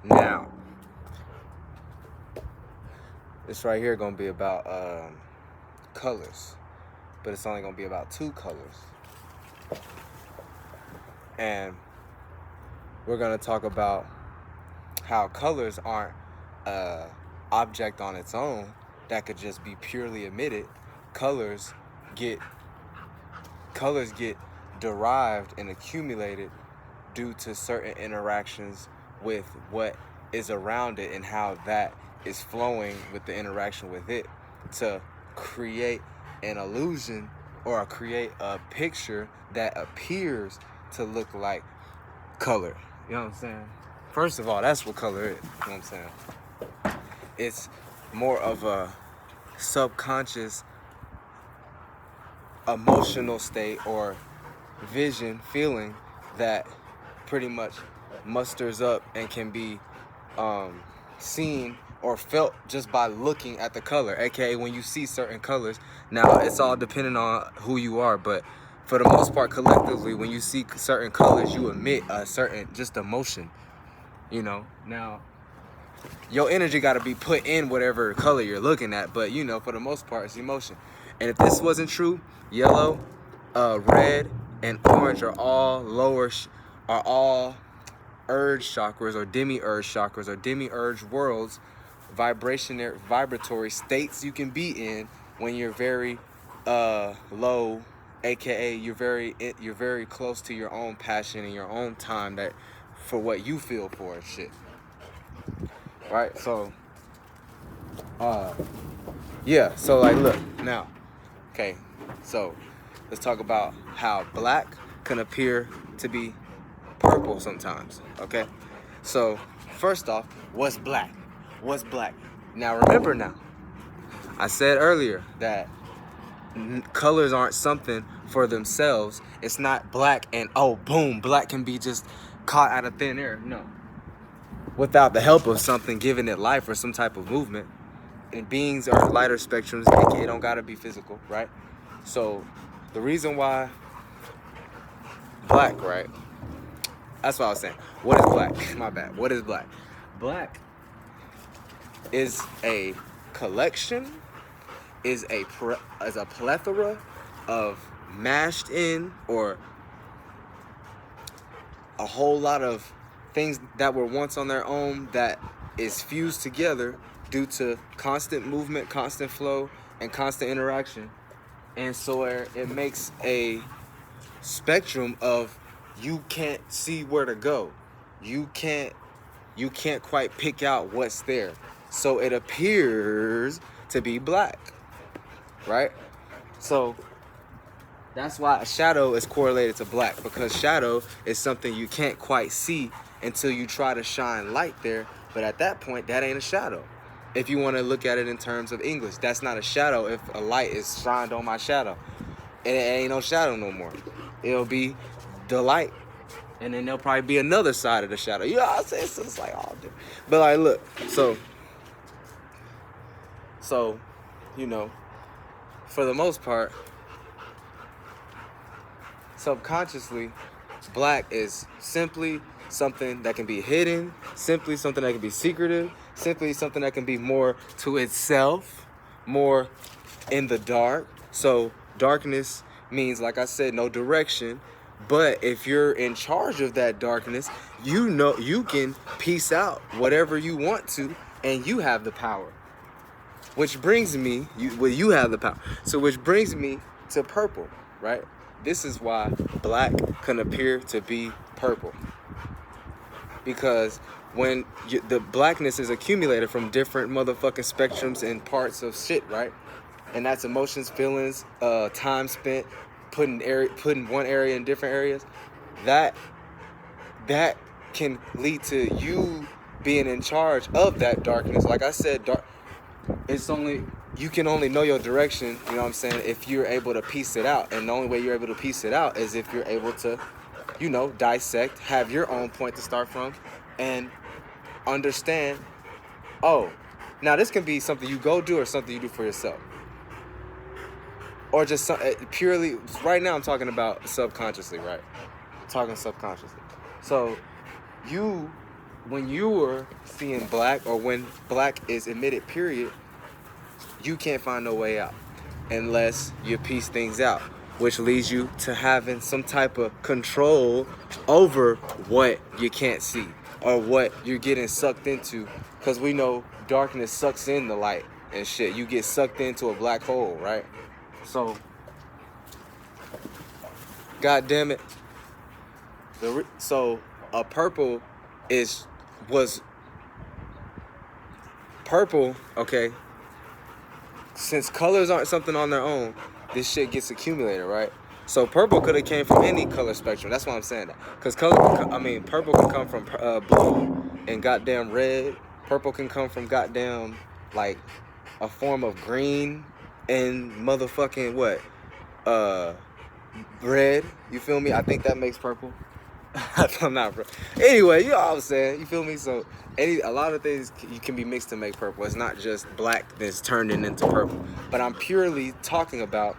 Now, this right here gonna be about colors, but it's only gonna be about two colors, and we're gonna talk about how colors aren't a object on its own that could just be purely emitted. Colors get colors get derived and accumulated due to certain interactions with what is around it and how that is flowing with the interaction with it to create an illusion or create a picture that appears to look like color. You know what I'm saying? First of all, that's what color is. You know what I'm saying? It's more of a subconscious emotional state or vision feeling that pretty much musters up and can be seen or felt just by looking at the color, aka when you see certain colors. Now it's all depending on who you are, but for the most part, collectively, when you see certain colors, you emit a certain just emotion, you know. Now your energy got to be put in whatever color you're looking at, but you know, for the most part, it's emotion. And if this wasn't true, yellow, red, and orange are all are all urge chakras or demi-urge chakras or demi-urge worlds, vibratory states you can be in when you're very low, aka you're very close to your own passion and your own time that for what you feel for and shit. Right? So yeah, so like look, now, okay, so let's talk about how black can appear to be purple sometimes, okay? So first off, what's black? What's black? Now remember now, I said earlier that colors aren't something for themselves. It's not black and oh boom, black can be just caught out of thin air. No. Without the help of something giving it life or some type of movement. And beings are lighter spectrums, aka don't gotta be physical, right? So the reason why black, right? That's what I was saying. What is black? My bad. What is black? Black is a collection, is a plethora of mashed in or a whole lot of things that were once on their own that is fused together due to constant movement, constant flow, and constant interaction. And so it makes a spectrum of you can't see where to go. You can't quite pick out what's there. So it appears to be black, right? So that's why a shadow is correlated to black, because shadow is something you can't quite see until you try to shine light there. But at that point, that ain't a shadow. If you want to look at it in terms of English, that's not a shadow if a light is shined on my shadow. It ain't no shadow no more. It'll be the light. And then there'll probably be another side of the shadow. You know what I'm saying? So it's like all different. But like, look, so, you know, for the most part, subconsciously, black is simply something that can be hidden, simply something that can be secretive, simply something that can be more to itself, more in the dark. So darkness means, like I said, no direction. But if you're in charge of that darkness, you know you can piece out whatever you want to, and you have the power. Which brings me, you have the power. So which brings me to purple, right? This is why black can appear to be purple. Because when the blackness is accumulated from different motherfucking spectrums and parts of shit, right? And that's emotions, feelings, time spent, putting one area in different areas. That can lead to you being in charge of that darkness. Like I said, you can only know your direction, you know what I'm saying, if you're able to piece it out. And the only way you're able to piece it out is if you're able to, you know, dissect, have your own point to start from, and understand, oh, now this can be something you go do or something you do for yourself. Or just purely, right now I'm talking about subconsciously, right? I'm talking subconsciously. So you when you were seeing black, or when black is emitted, period, you can't find no way out unless you piece things out, which leads you to having some type of control over what you can't see or what you're getting sucked into. Because we know darkness sucks in the light and shit. You get sucked into a black hole, right? So, God damn it. So a purple was purple, okay? Since colors aren't something on their own, this shit gets accumulated, right? So purple could have came from any color spectrum. That's why I'm saying that. Because purple can come from blue and goddamn red. Purple can come from goddamn, like, a form of green and motherfucking what? Red. You feel me? I think that makes purple. I'm not, bro. Anyway, you know what I'm saying. You feel me? So a lot of things you can be mixed to make purple. It's not just black that's turned into purple. But I'm purely talking about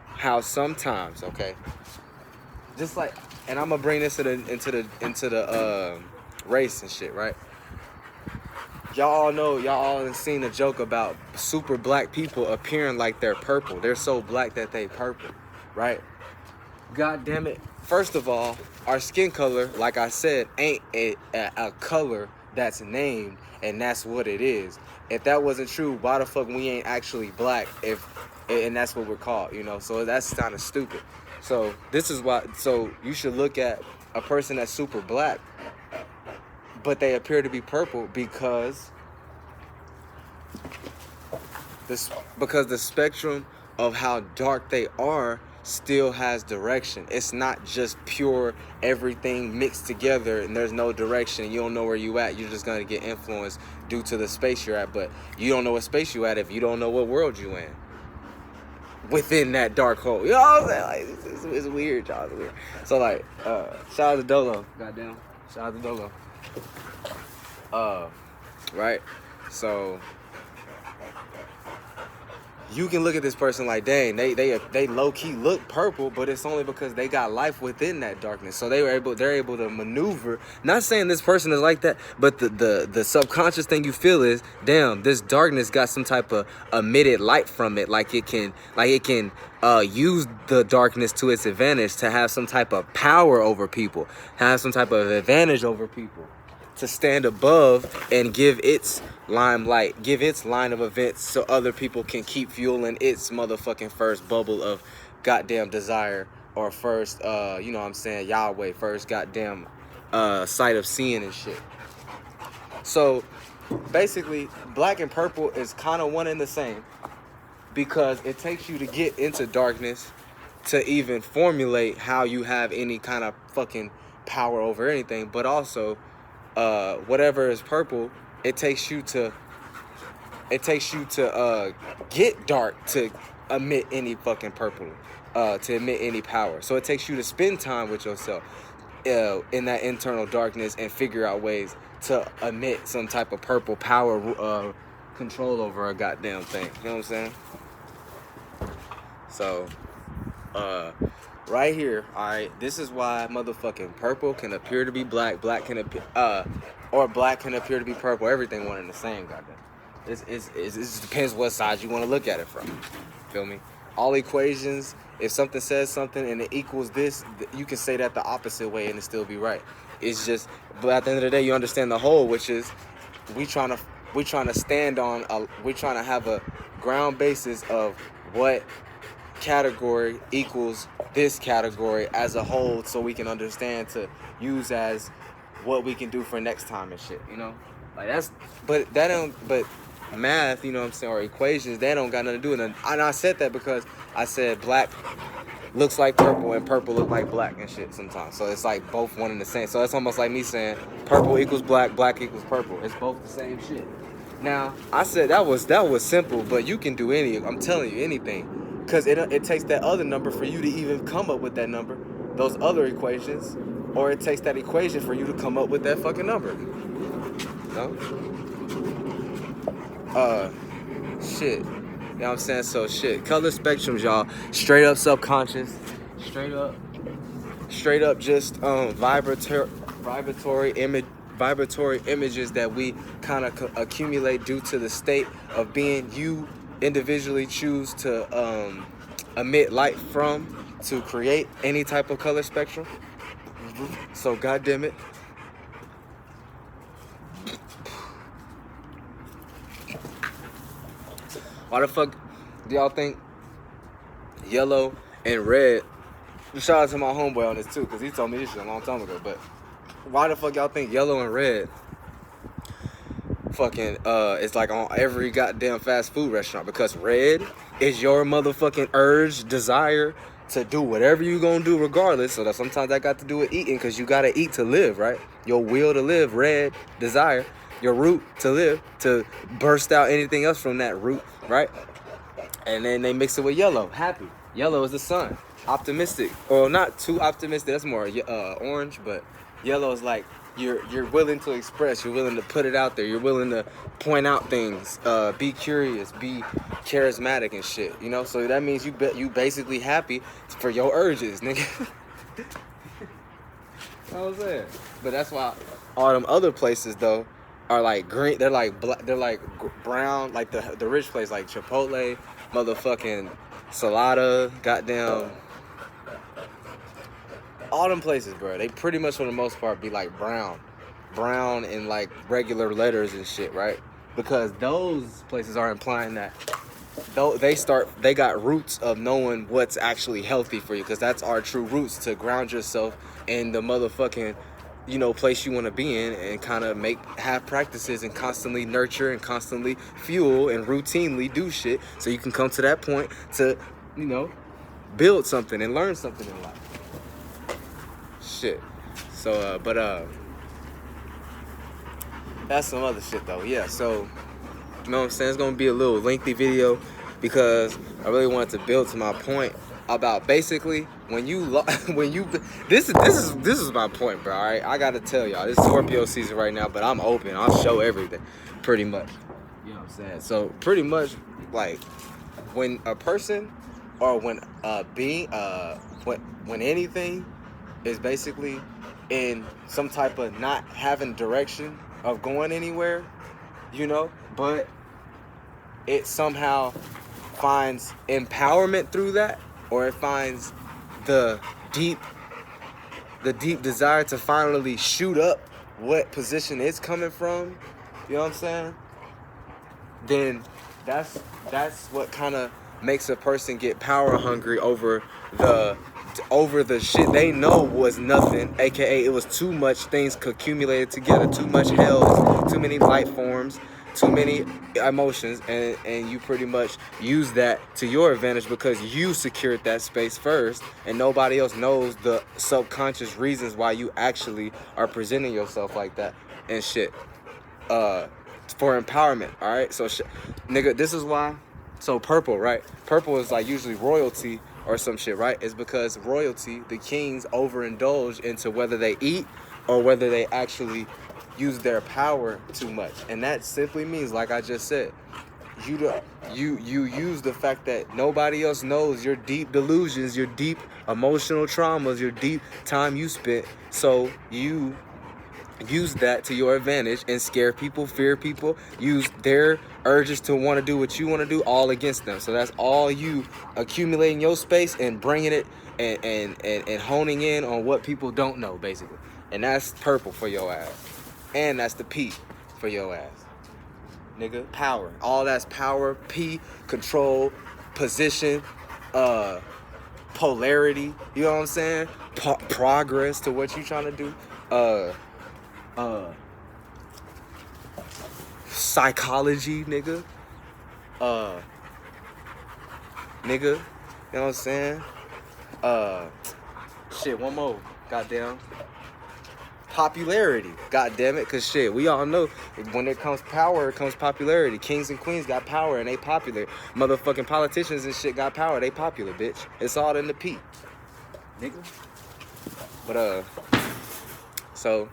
how sometimes, okay, just like, and I'm gonna bring this into the race and shit, right? Y'all all know, y'all all have seen the joke about super black people appearing like they're purple. They're so black that they purple, right? God damn it. First of all, our skin color, like I said, ain't a color that's named, and that's what it is. If that wasn't true, why the fuck we ain't actually black and that's what we're called, you know? So that's kind of stupid. So this is why, so you should look at a person that's super black, but they appear to be purple because the spectrum of how dark they are still has direction. It's not just pure everything mixed together and there's no direction. You don't know where you at. You're just gonna get influenced due to the space you're at. But you don't know what space you at if you don't know what world you in within that dark hole. You know what I'm saying? Like, it's weird, y'all. It's weird. So like, shout out to Dolo. Goddamn. Shout out to Dolo. Right? So you can look at this person like, dang, they low-key look purple, but it's only because they got life within that darkness. So they're able to maneuver. Not saying this person is like that, but the subconscious thing you feel is, damn, this darkness got some type of emitted light from it, like it can use the darkness to its advantage to have some type of power over people, have some type of advantage over people, to stand above and give its limelight, give its line of events so other people can keep fueling its motherfucking first bubble of goddamn desire, or first, you know what I'm saying, Yahweh, first goddamn sight of seeing and shit. So basically, black and purple is kind of one and the same because it takes you to get into darkness to even formulate how you have any kind of fucking power over anything, but also whatever is purple, it takes you to get dark to emit any fucking purple, to emit any power. So it takes you to spend time with yourself in that internal darkness and figure out ways to emit some type of purple power, control over a goddamn thing. You know what I'm saying? So right here, all right, this is why motherfucking purple can appear to be black, black can appear, or black can appear to be purple. Everything one and the same, goddamn. It just depends what side you want to look at it from. Feel me? All equations, if something says something and it equals this, you can say that the opposite way and it still be right. It's just, but at the end of the day, you understand the whole, which is we trying to stand on, we trying to have a ground basis of what category equals this category as a whole, so we can understand to use as what we can do for next time and shit, you know? Like that's, but math, you know what I'm saying, or equations, they don't got nothing to do with it. And I said that because I said black looks like purple and purple look like black and shit sometimes. So it's like both one and the same. So it's almost like me saying purple equals black, black equals purple. It's both the same shit. Now, I said that was simple, but you can do I'm telling you, anything. Because it takes that other number for you to even come up with that number, those other equations, or it takes that equation for you to come up with that fucking number. No? Shit. You know what I'm saying? So shit. Color spectrums, y'all. Straight up subconscious. Straight up just vibratory images that we kind of accumulate due to the state of being you individually choose to emit light from to create any type of color spectrum. So goddamn it. Why the fuck do y'all think yellow and red? Shout out to my homeboy on this too, because he told me this shit a long time ago. But why the fuck y'all think yellow and red fucking it's like on every goddamn fast food restaurant? Because red is your motherfucking urge, desire to do whatever you gonna do regardless. So that sometimes that got to do with eating, because you gotta eat to live, right? Your will to live, red, desire. Your root to live, to burst out anything else from that root, right? And then they mix it with yellow, happy. Yellow is the sun, optimistic. Or not too optimistic, that's more orange, but yellow is like you're willing to express, you're willing to put it out there, you're willing to point out things, be curious, be charismatic and shit, you know? So that means you basically happy for your urges, nigga. What was that? But that's why all them other places though are like green. They're like black. They're like brown. Like the rich place, like Chipotle, motherfucking Salada, goddamn. All them places, bro. They pretty much for the most part be like brown and like regular letters and shit, right? Because those places are implying that they got roots of knowing what's actually healthy for you, because that's our true roots, to ground yourself in the motherfucking, you know, place you want to be in, and kind of have practices and constantly nurture and constantly fuel and routinely do shit so you can come to that point to, you know, build something and learn something in life. Shit. So that's some other shit though. Yeah, so you know what I'm saying, it's gonna be a little lengthy video because I really wanted to build to my point about basically when you this is my point, bro. All right, I gotta tell y'all, this is Scorpio season right now, but I'm open. I'll show everything, pretty much. You know what I'm saying? So pretty much, like when a person or when when anything is basically in some type of not having direction of going anywhere, you know, but it somehow finds empowerment through that, or it finds the deep desire to finally shoot up what position it's coming from, you know what I'm saying? Then that's what kind of makes a person get power hungry over the shit they know was nothing, aka it was too much things accumulated together, too much hell, too many life forms, too many emotions, and you pretty much use that to your advantage because you secured that space first, and nobody else knows the subconscious reasons why you actually are presenting yourself like that and shit. For empowerment, all right? So nigga, this is why. So purple, right? Purple is like usually royalty or some shit, right? It's because royalty, the kings, overindulge into whether they eat or whether they actually use their power too much. And that simply means, like I just said, you use the fact that nobody else knows your deep delusions, your deep emotional traumas, your deep time you spent. So you use that to your advantage and scare people, fear people, use their urges to want to do what you want to do all against them. So that's all you accumulating your space and bringing it and honing in on what people don't know, basically. And that's purple for your ass. And that's the P for your ass. Nigga, power. All that's power, P, control, position, polarity, you know what I'm saying? Progress to what you trying to do. Psychology, nigga. Nigga, you know what I'm saying? Shit, one more. Goddamn. Popularity, goddamn it, cause shit, we all know when it comes power, it comes popularity. Kings and queens got power and they popular. Motherfucking politicians and shit got power, they popular, bitch. It's all in the P, nigga. But so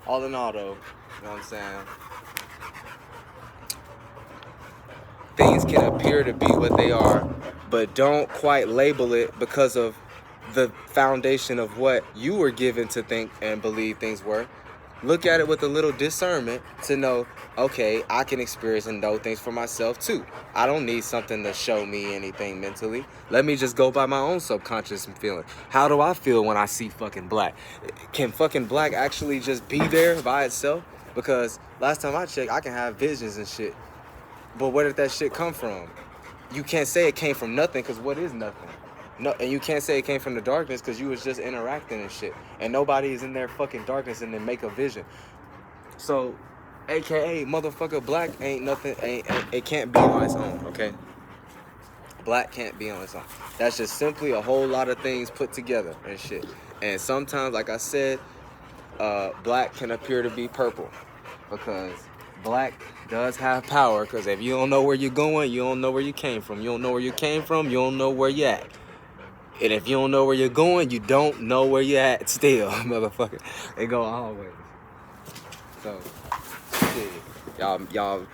all in all though, you know what I'm saying? Things can appear to be what they are, but don't quite label it because of the foundation of what you were given to think and believe things were. Look at it with a little discernment to know, okay, I can experience and know things for myself too. I don't need something to show me anything mentally. Let me just go by my own subconscious feeling. How do I feel when I see fucking black? Can fucking black actually just be there by itself? Because last time I checked, I can have visions and shit. But where did that shit come from? You can't say it came from nothing, because what is nothing? No, and you can't say it came from the darkness because you was just interacting and shit. And nobody is in their fucking darkness and then make a vision. So, AKA, motherfucker, black ain't nothing, it can't be on its own, okay? Black can't be on its own. That's just simply a whole lot of things put together and shit. And sometimes, like I said, black can appear to be purple because black does have power. Because if you don't know where you're going, you don't know where you came from. You don't know where you came from, you don't know where you're at. And if you don't know where you're going, you don't know where you're at still, motherfucker. It go always. So, shit. Y'all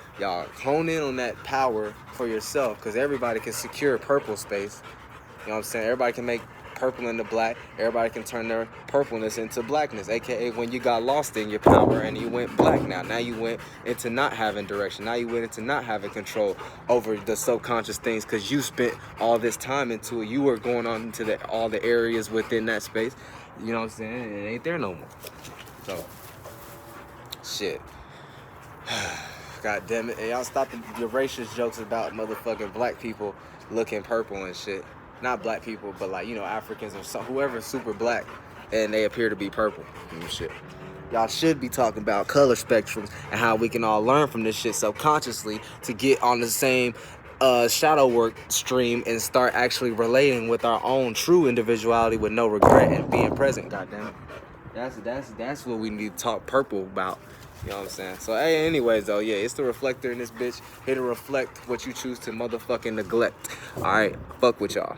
hone in on that power for yourself, because everybody can secure purple space. You know what I'm saying? Everybody can make purple into black. Everybody can turn their purpleness into blackness, aka when you got lost in your power and you went black. Now you went into not having direction. Now you went into not having control over the subconscious things because you spent all this time into it. You were going on into all the areas within that space. You know what I'm saying? It ain't there no more. So, shit. God damn it. Hey, y'all stop your racist jokes about motherfucking black people looking purple and shit. Not black people, but like, you know, Africans or whoever's super black and they appear to be purple and shit. Y'all should be talking about color spectrums and how we can all learn from this shit subconsciously to get on the same shadow work stream and start actually relating with our own true individuality with no regret and being present, goddammit. That's what we need to talk purple about. You know what I'm saying? So, hey, anyways, though, yeah, it's the reflector in this bitch. Here to reflect what you choose to motherfucking neglect. All right, fuck with y'all.